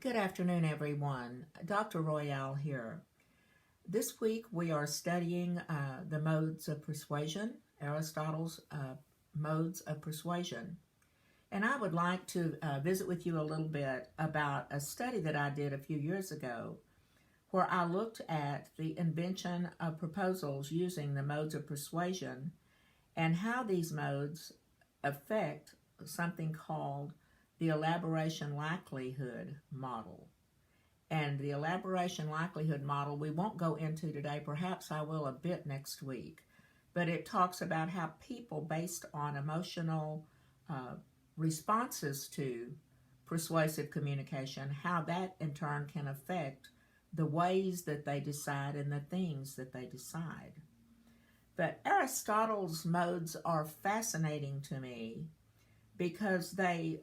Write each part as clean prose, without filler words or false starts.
Good afternoon, everyone. Dr. Royall here. This week we are studying the modes of persuasion, Aristotle's modes of persuasion. And I would like to visit with you a little bit about a study that I did a few years ago where I looked at the invention of proposals using the modes of persuasion and how these modes affect something called the elaboration likelihood model. And the elaboration likelihood model we won't go into today. Perhaps I will a bit next week. But it talks about how people, based on emotional responses to persuasive communication, how that in turn can affect the ways that they decide and the things that they decide. But Aristotle's modes are fascinating to me because they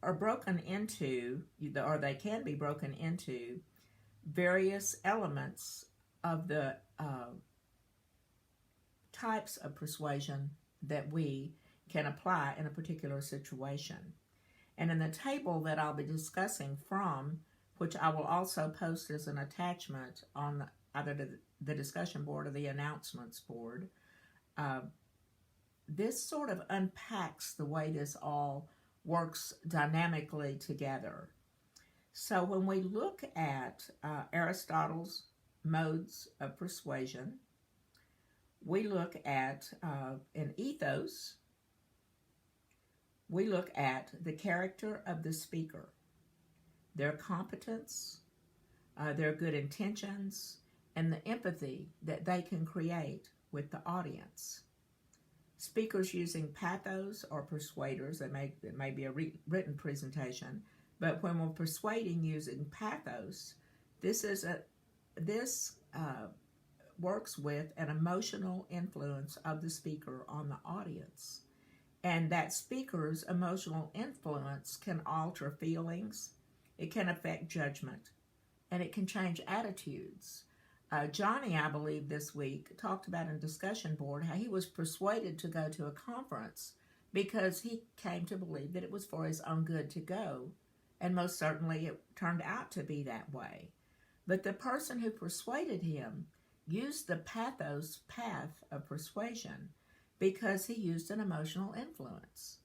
are broken into, or they can be broken into, various elements of the types of persuasion that we can apply in a particular situation. And in the table that I'll be discussing from, which I will also post as an attachment on either the discussion board or the announcements board, this sort of unpacks the way this all works dynamically together. So when we look at Aristotle's modes of persuasion, we look at an ethos, we look at the character of the speaker, their competence, their good intentions, and the empathy that they can create with the audience. Speakers using pathos or persuaders, it may be a written presentation, but when we're persuading using pathos, this works with an emotional influence of the speaker on the audience. And that speaker's emotional influence can alter feelings, it can affect judgment, and it can change attitudes. Johnny, I believe, this week talked about in a discussion board how he was persuaded to go to a conference because he came to believe that it was for his own good to go, and most certainly it turned out to be that way. But the person who persuaded him used the pathos path of persuasion because he used an emotional influence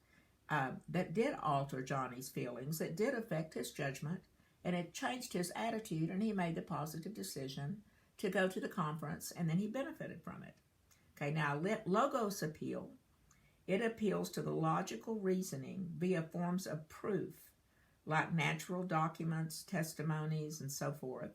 that did alter Johnny's feelings, it did affect his judgment, and it changed his attitude, and he made the positive decision to go to the conference, and then he benefited from it. Okay, now logos appeal. It appeals to the logical reasoning via forms of proof, like natural documents, testimonies, and so forth.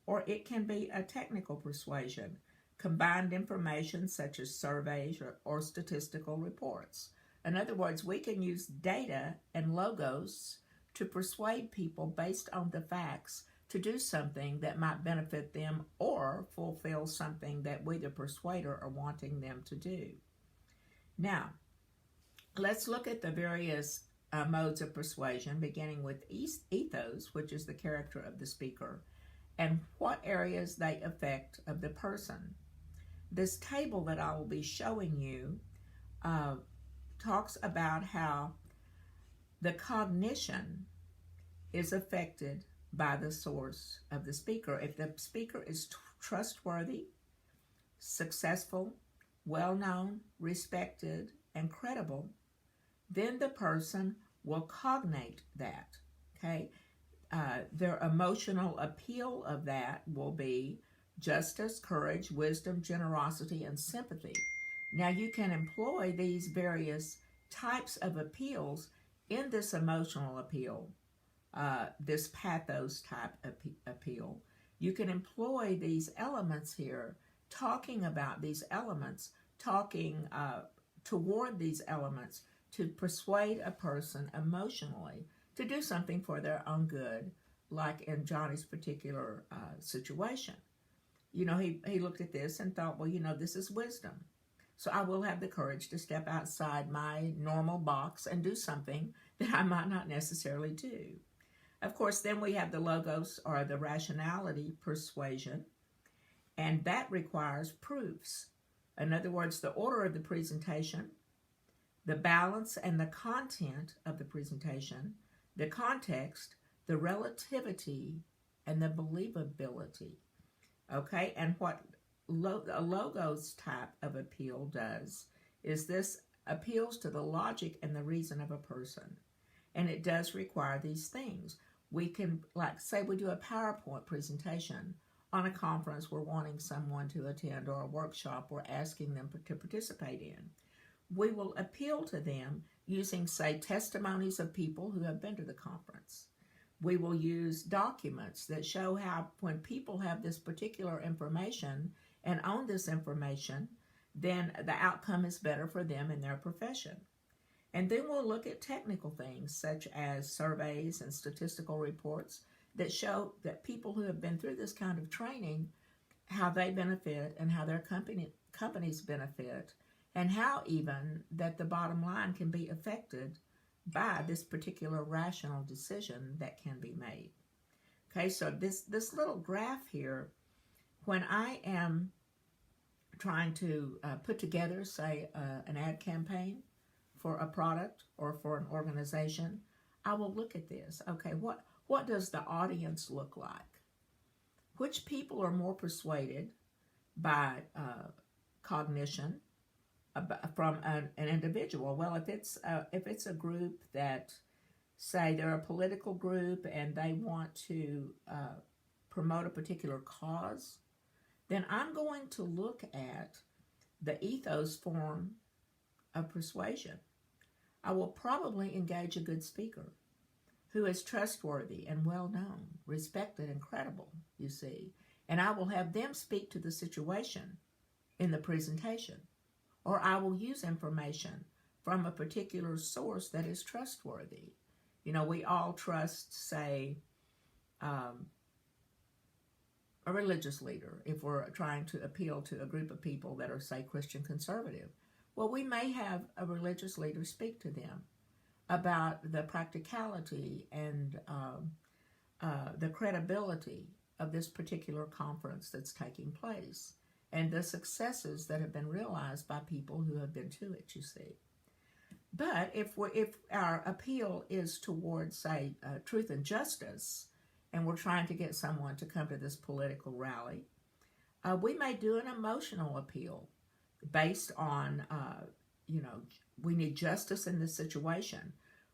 Or it can be a technical persuasion, combined information such as surveys or statistical reports. In other words, we can use data and logos to persuade people based on the facts to do something that might benefit them or fulfill something that we, the persuader, are wanting them to do. Now, let's look at the various modes of persuasion, beginning with ethos, which is the character of the speaker, and what areas they affect of the person. This table that I will be showing you talks about how the cognition is affected by the source of the speaker. If the speaker is trustworthy, successful, well-known, respected, and credible, then the person will cognate that, okay? Their emotional appeal of that will be justice, courage, wisdom, generosity, and sympathy. Now, you can employ these various types of appeals in this emotional appeal, this pathos type appeal. You can employ these elements here, talking about these elements, talking toward these elements to persuade a person emotionally to do something for their own good, like in Johnny's particular situation. You know, he looked at this and thought, well, you know, this is wisdom. So I will have the courage to step outside my normal box and do something that I might not necessarily do. Of course, then we have the logos, or the rationality persuasion, and that requires proofs. In other words, the order of the presentation, the balance and the content of the presentation, the context, the relativity and the believability. Okay, and what a logos type of appeal does is this appeals to the logic and the reason of a person. And it does require these things. We can, like, say we do a PowerPoint presentation on a conference we're wanting someone to attend, or a workshop we're asking them to participate in. We will appeal to them using, say, testimonies of people who have been to the conference. We will use documents that show how when people have this particular information and own this information, then the outcome is better for them in their profession. And then we'll look at technical things such as surveys and statistical reports that show that people who have been through this kind of training, how they benefit and how their companies benefit, and how even that the bottom line can be affected by this particular rational decision that can be made. Okay, so this little graph here, when I am trying to put together, say, an ad campaign for a product or for an organization, I will look at this. Okay, what does the audience look like? Which people are more persuaded by cognition from an individual? Well, if it's a group that, say, they're a political group and they want to promote a particular cause, then I'm going to look at the ethos form of persuasion. I will probably engage a good speaker who is trustworthy and well-known, respected and credible, you see, and I will have them speak to the situation in the presentation, or I will use information from a particular source that is trustworthy. You know, we all trust, say, a religious leader if we're trying to appeal to a group of people that are, say, Christian conservative. Well, we may have a religious leader speak to them about the practicality and the credibility of this particular conference that's taking place, and the successes that have been realized by people who have been to it, you see. But if our appeal is towards, say, truth and justice, and we're trying to get someone to come to this political rally, we may do an emotional appeal based on, we need justice in this situation.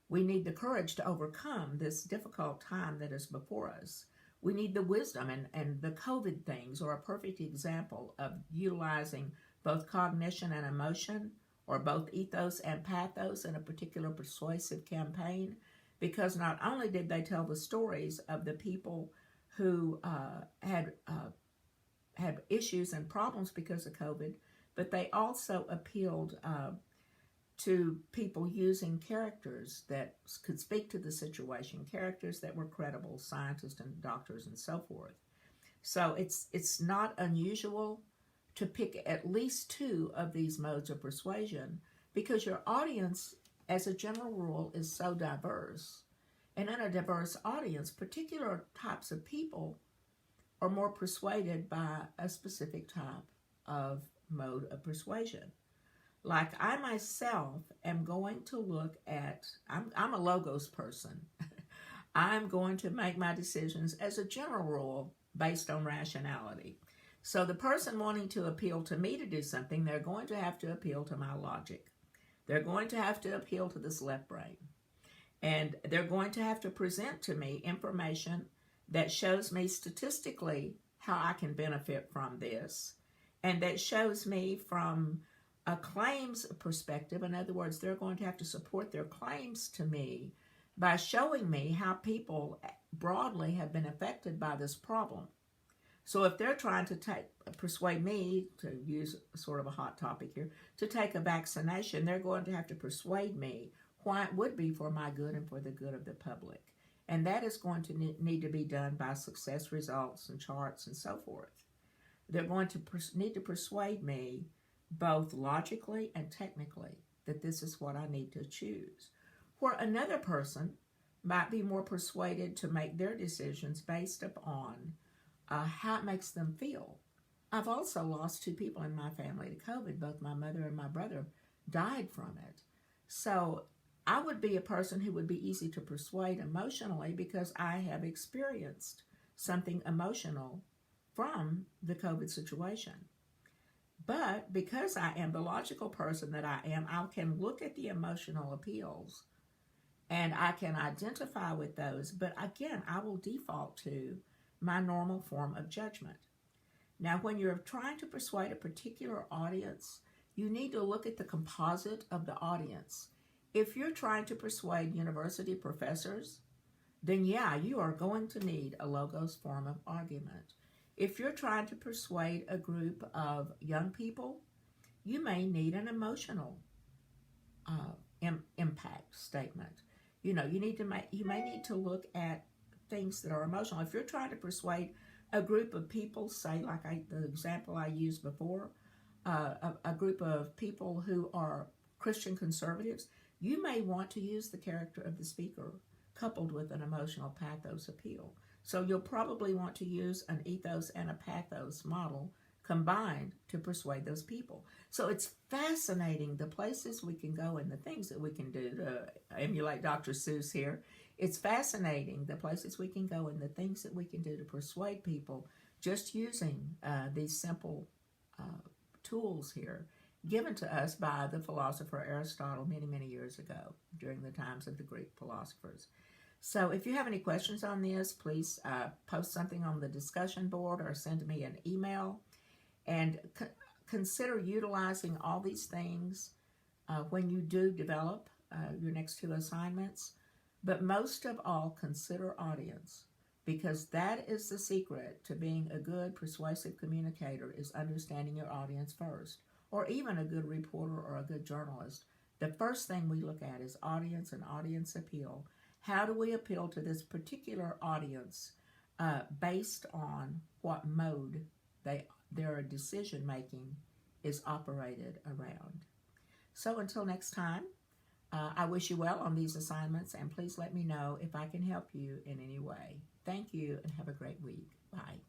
We need the courage to overcome this difficult time that is before us. We need the wisdom, and the COVID things are a perfect example of utilizing both cognition and emotion, or both ethos and pathos in a particular persuasive campaign, because not only did they tell the stories of the people who had issues and problems because of COVID, but they also appealed to people using characters that could speak to the situation, characters that were credible, scientists and doctors and so forth. So it's not unusual to pick at least two of these modes of persuasion, because your audience, as a general rule, is so diverse. And in a diverse audience, particular types of people are more persuaded by a specific type of mode of persuasion. Like I myself am going to look at, I'm a logos person. I'm going to make my decisions as a general rule based on rationality. So the person wanting to appeal to me to do something, they're going to have to appeal to my logic. They're going to have to appeal to this left brain. And they're going to have to present to me information that shows me statistically how I can benefit from this, and that shows me from a claims perspective. In other words, they're going to have to support their claims to me by showing me how people broadly have been affected by this problem. So if they're trying to persuade me, to use sort of a hot topic here, to take a vaccination, they're going to have to persuade me why it would be for my good and for the good of the public. And that is going to need to be done by success results and charts and so forth. They're going to need to persuade me both logically and technically that this is what I need to choose. Where another person might be more persuaded to make their decisions based upon how it makes them feel. I've also lost two people in my family to COVID. Both my mother and my brother died from it. So I would be a person who would be easy to persuade emotionally because I have experienced something emotional from the COVID situation. But because I am the logical person that I am, I can look at the emotional appeals and I can identify with those. But again, I will default to my normal form of judgment. Now, when you're trying to persuade a particular audience, you need to look at the composite of the audience. If you're trying to persuade university professors, then yeah, you are going to need a logos form of argument. If you're trying to persuade a group of young people, you may need an emotional impact statement. You know, you may need to look at things that are emotional. If you're trying to persuade a group of people, say like the example I used before, a group of people who are Christian conservatives, you may want to use the character of the speaker coupled with an emotional pathos appeal. So you'll probably want to use an ethos and a pathos model combined to persuade those people. So it's fascinating the places we can go and the things that we can do to emulate Dr. Seuss here. It's fascinating the places we can go and the things that we can do to persuade people just using these simple tools here given to us by the philosopher Aristotle many, many years ago during the times of the Greek philosophers. So if you have any questions on this, please post something on the discussion board or send me an email. And consider utilizing all these things when you do develop your next 2 assignments. But most of all, consider audience, because that is the secret to being a good persuasive communicator, is understanding your audience first, or even a good reporter or a good journalist. The first thing we look at is audience and audience appeal. How do we appeal to this particular audience based on what mode their decision-making is operated around? So until next time, I wish you well on these assignments, and please let me know if I can help you in any way. Thank you, and have a great week. Bye.